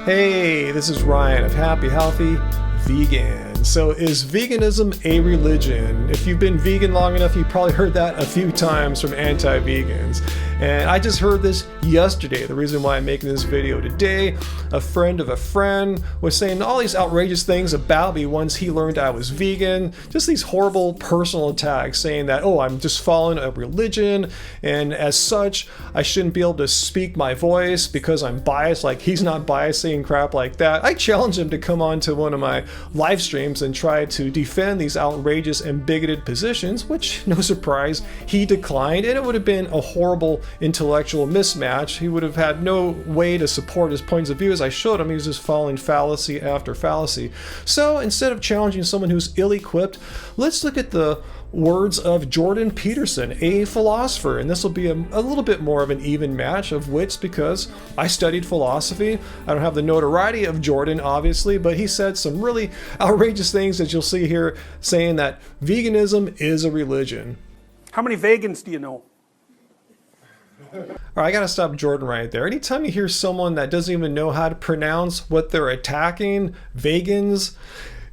Hey, this is Ryan of Happy Healthy Vegan. So is veganism a religion? If you've been vegan long enough, you've probably heard that a few times from anti-vegans. And I just heard this yesterday. The reason why I'm making this video today, a friend of a friend was saying all these outrageous things about me once he learned I was vegan. Just these horrible personal attacks saying that, oh, I'm just following a religion, and as such, I shouldn't be able to speak my voice because I'm biased, like he's not biased, saying crap like that. I challenged him to come on to one of my live streams and try to defend these outrageous and bigoted positions, which, no surprise, he declined, and it would have been a horrible intellectual mismatch. He would have had no way to support his points of view. As I showed him, he was just following fallacy after fallacy. So instead of challenging someone who's ill-equipped, let's look at the words of Jordan Peterson, a philosopher, and this will be a little bit more of an even match of wits because I studied philosophy. I don't have the notoriety of Jordan, obviously, but he said some really outrageous things that you'll see here, saying that veganism is a religion. How many vegans do you know? All right, I gotta stop Jordan right there. Anytime you hear someone that doesn't even know how to pronounce what they're attacking, vegans,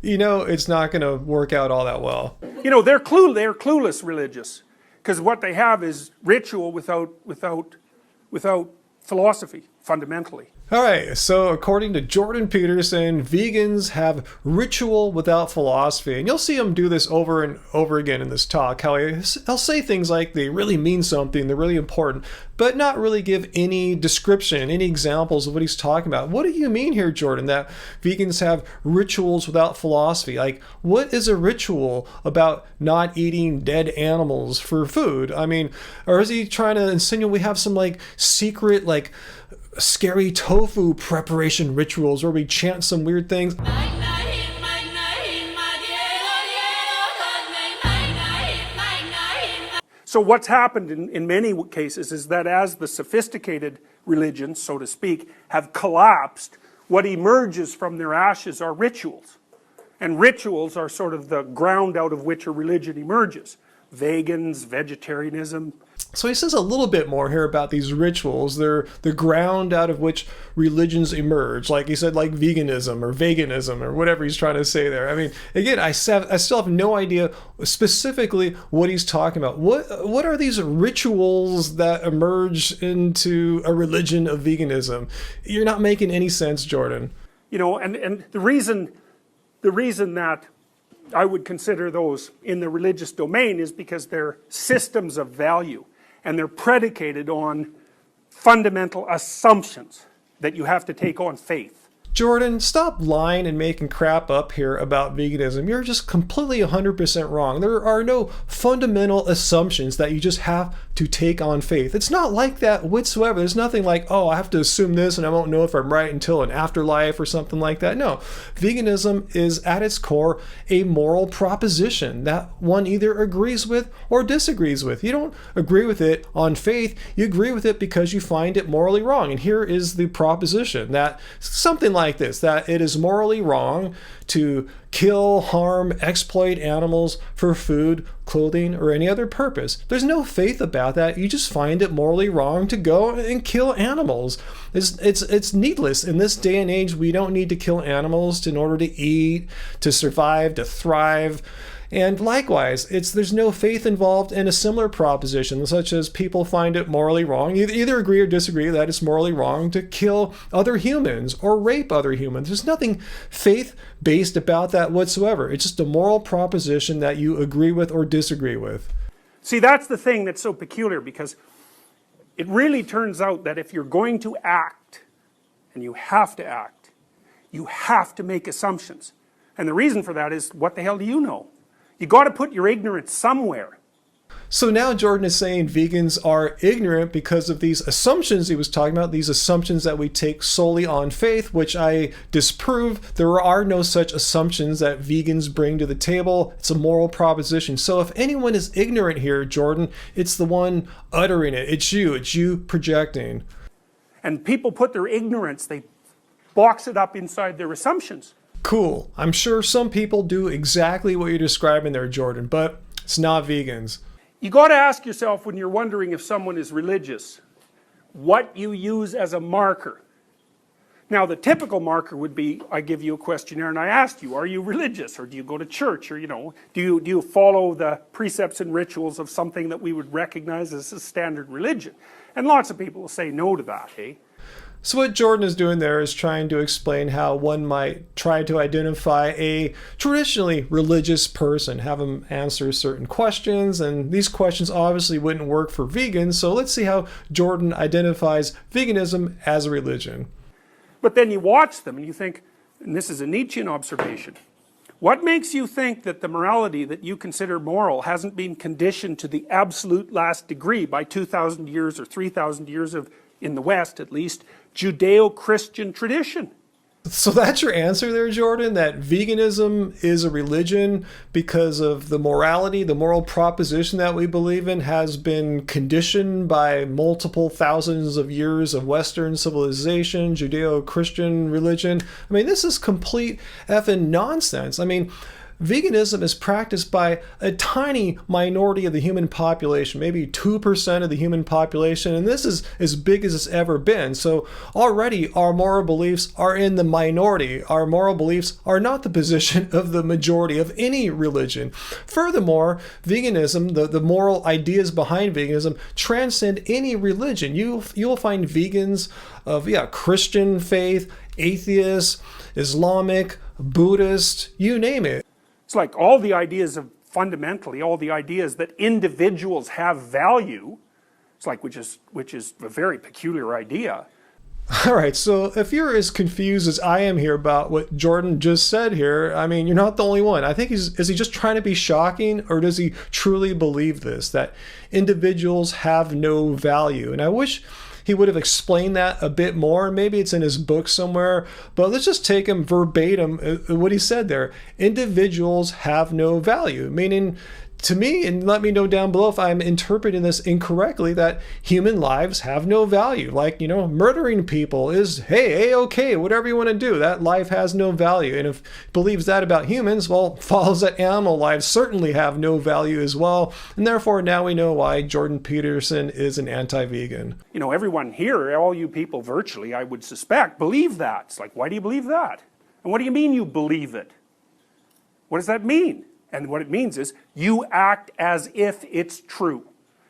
you know it's not going to work out all that well. You know, they're clueless religious, because what they have is ritual without philosophy, fundamentally. All right, so according to Jordan Peterson, vegans have ritual without philosophy. And you'll see him do this over and over again in this talk, how he'll say things like they really mean something, they're really important, but not really give any description, any examples of what he's talking about. What do you mean here, Jordan, that vegans have rituals without philosophy? Like, what is a ritual about not eating dead animals for food? I mean, or is he trying to insinuate we have some like secret, like, scary tofu preparation rituals where we chant some weird things? So what's happened in many cases is that as the sophisticated religions, so to speak, have collapsed, what emerges from their ashes are rituals. And rituals are sort of the ground out of which a religion emerges. Vegans, vegetarianism. So he says a little bit more here about these rituals. They're the ground out of which religions emerge. Like he said, like veganism or veganism or whatever he's trying to say there. I mean, again, I still have no idea specifically what he's talking about. What are these rituals that emerge into a religion of veganism? You're not making any sense, Jordan. You know, and the reason that I would consider those in the religious domain is because they're systems of value. And they're predicated on fundamental assumptions that you have to take on faith. Jordan, stop lying and making crap up here about veganism. You're just completely 100% wrong. There are no fundamental assumptions that you just have to take on faith. It's not like that whatsoever. There's nothing like, oh, I have to assume this and I won't know if I'm right until an afterlife or something like that. No, veganism is at its core a moral proposition that one either agrees with or disagrees with. You don't agree with it on faith. You agree with it because you find it morally wrong. And here is the proposition that something like this, that it is morally wrong to kill, harm, exploit animals for food, clothing, or any other purpose. There's no faith about that. You just find it morally wrong to go and kill animals. It's needless. In this day and age, we don't need to kill animals in order to eat, to survive, to thrive. And likewise, there's no faith involved in a similar proposition, such as people find it morally wrong, either agree or disagree that it's morally wrong to kill other humans or rape other humans. There's nothing faith-based about that whatsoever. It's just a moral proposition that you agree with or disagree with. See, that's the thing that's so peculiar, because it really turns out that if you're going to act, and you have to act, you have to make assumptions. And the reason for that is, what the hell do you know? You got to put your ignorance somewhere. So now Jordan is saying vegans are ignorant because of these assumptions he was talking about, these assumptions that we take solely on faith, which I disprove. There are no such assumptions that vegans bring to the table. It's a moral proposition. So if anyone is ignorant here, Jordan, it's the one uttering it. It's you projecting. And people put their ignorance, they box it up inside their assumptions. Cool. I'm sure some people do exactly what you're describing there, Jordan, but it's not vegans. You got to ask yourself, when you're wondering if someone is religious, what you use as a marker Now the typical marker would be, I give you a questionnaire and I asked you, are you religious, or do you go to church, or do you follow the precepts and rituals of something that we would recognize as a standard religion? And lots of people will say no to that, eh? So what Jordan is doing there is trying to explain how one might try to identify a traditionally religious person, have them answer certain questions, and these questions obviously wouldn't work for vegans, so let's see how Jordan identifies veganism as a religion. But then you watch them and you think, and this is a Nietzschean observation, what makes you think that the morality that you consider moral hasn't been conditioned to the absolute last degree by 2,000 years or 3,000 years of, in the West at least, Judeo-Christian tradition? So that's your answer there, Jordan, that veganism is a religion because of the morality, the moral proposition that we believe in has been conditioned by multiple thousands of years of Western civilization, Judeo-Christian religion. I mean, this is complete effing nonsense. I mean, veganism is practiced by a tiny minority of the human population, maybe 2% of the human population, and this is as big as it's ever been. So already our moral beliefs are in the minority. Our moral beliefs are not the position of the majority of any religion. Furthermore, veganism, the moral ideas behind veganism transcend any religion. You'll find vegans of Christian faith, atheists, Islamic, Buddhist, you name it. It's like all the ideas of, fundamentally, all the ideas that individuals have value, it's like, which is a very peculiar idea. All right, so if you're as confused as I am here about what Jordan just said here, I mean, you're not the only one. I think is he just trying to be shocking, or does he truly believe this, that individuals have no value? And I wish he would have explained that a bit more. Maybe it's in his book somewhere, but let's just take him verbatim what he said there. Individuals have no value, meaning to me, and let me know down below if I'm interpreting this incorrectly, that human lives have no value. Like, murdering people is, hey, okay, whatever you want to do, that life has no value. And if he believes that about humans, well, follows that animal lives certainly have no value as well. And therefore, now we know why Jordan Peterson is an anti-vegan. Everyone here, all you people virtually, I would suspect, believe that. It's like, why do you believe that? And what do you mean you believe it? What does that mean? And what it means is you act as if it's true.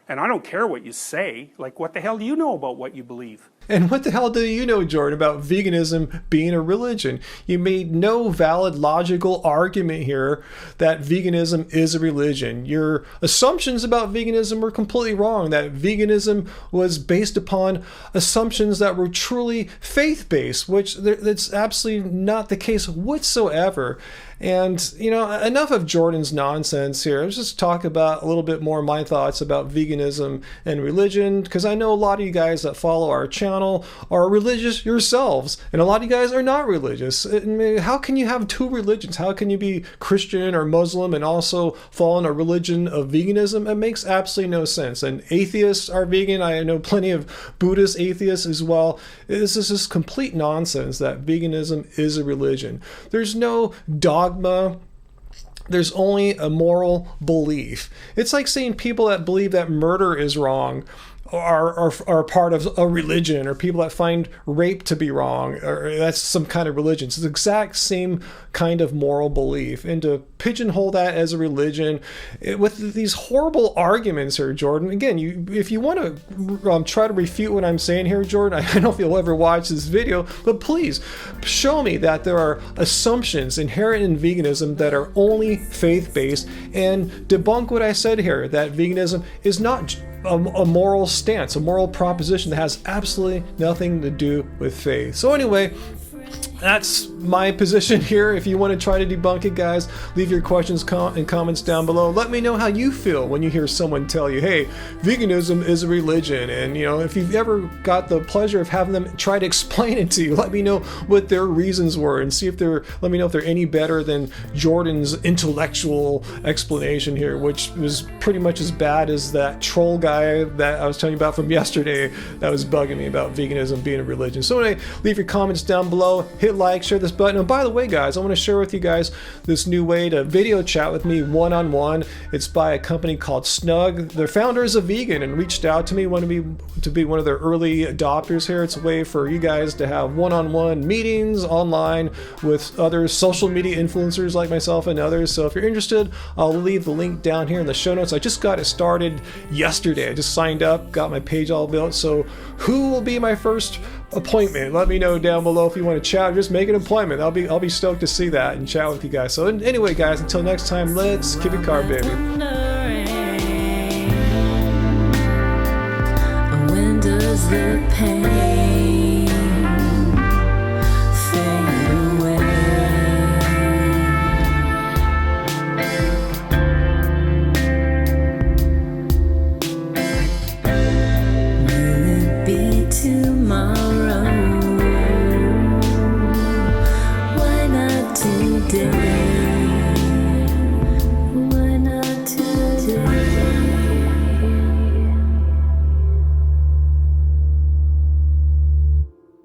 And I don't care what you say. Like, what the hell do you know about what you believe? And what the hell do you know, Jordan, about veganism being a religion? You made no valid logical argument here that veganism is a religion. Your assumptions about veganism were completely wrong, that veganism was based upon assumptions that were truly faith-based, which that's absolutely not the case whatsoever. And, enough of Jordan's nonsense here. Let's just talk about a little bit more my thoughts about veganism and religion, because I know a lot of you guys that follow our channel are religious yourselves, and a lot of you guys are not religious. I mean, how can you have two religions? How can you be Christian or Muslim and also fall in a religion of veganism? It makes absolutely no sense. And atheists are vegan. I know plenty of Buddhist atheists as well. This is just complete nonsense that veganism is a religion. There's no dogma. There's only a moral belief. It's like saying people that believe that murder is wrong are part of a religion, or people that find rape to be wrong, or that's some kind of religion. It's the exact same kind of moral belief. And to pigeonhole that as a religion with these horrible arguments here, Jordan, again, if you want to try to refute what I'm saying here, Jordan, I don't know if you'll ever watch this video, but please show me that there are assumptions inherent in veganism that are only faith-based, and debunk what I said here, that veganism is not a moral stance, a moral proposition that has absolutely nothing to do with faith. So anyway, that's my position here. If you want to try to debunk it, guys, leave your questions and comments down below. Let me know how you feel when you hear someone tell you, hey, veganism is a religion. And, if you've ever got the pleasure of having them try to explain it to you, let me know what their reasons were, and let me know if they're any better than Jordan's intellectual explanation here, which was pretty much as bad as that troll guy that I was telling you about from yesterday that was bugging me about veganism being a religion. So anyway, leave your comments down below. Hit hit like, share this button. And by the way, guys, I want to share with you guys this new way to video chat with me one-on-one. It's by a company called Snug. Their founder is a vegan and reached out to me, wanted to be one of their early adopters here. It's a way for you guys to have one-on-one meetings online with other social media influencers like myself and others. So if you're interested, I'll leave the link down here in the show notes. I just got it started yesterday. I just signed up, got my page all built. So who will be my first appointment? Let me know down below if you want to chat. Just make an appointment. I'll be stoked to see that and chat with you guys. So anyway, guys, until next time, let's keep it carb, baby. When does the pain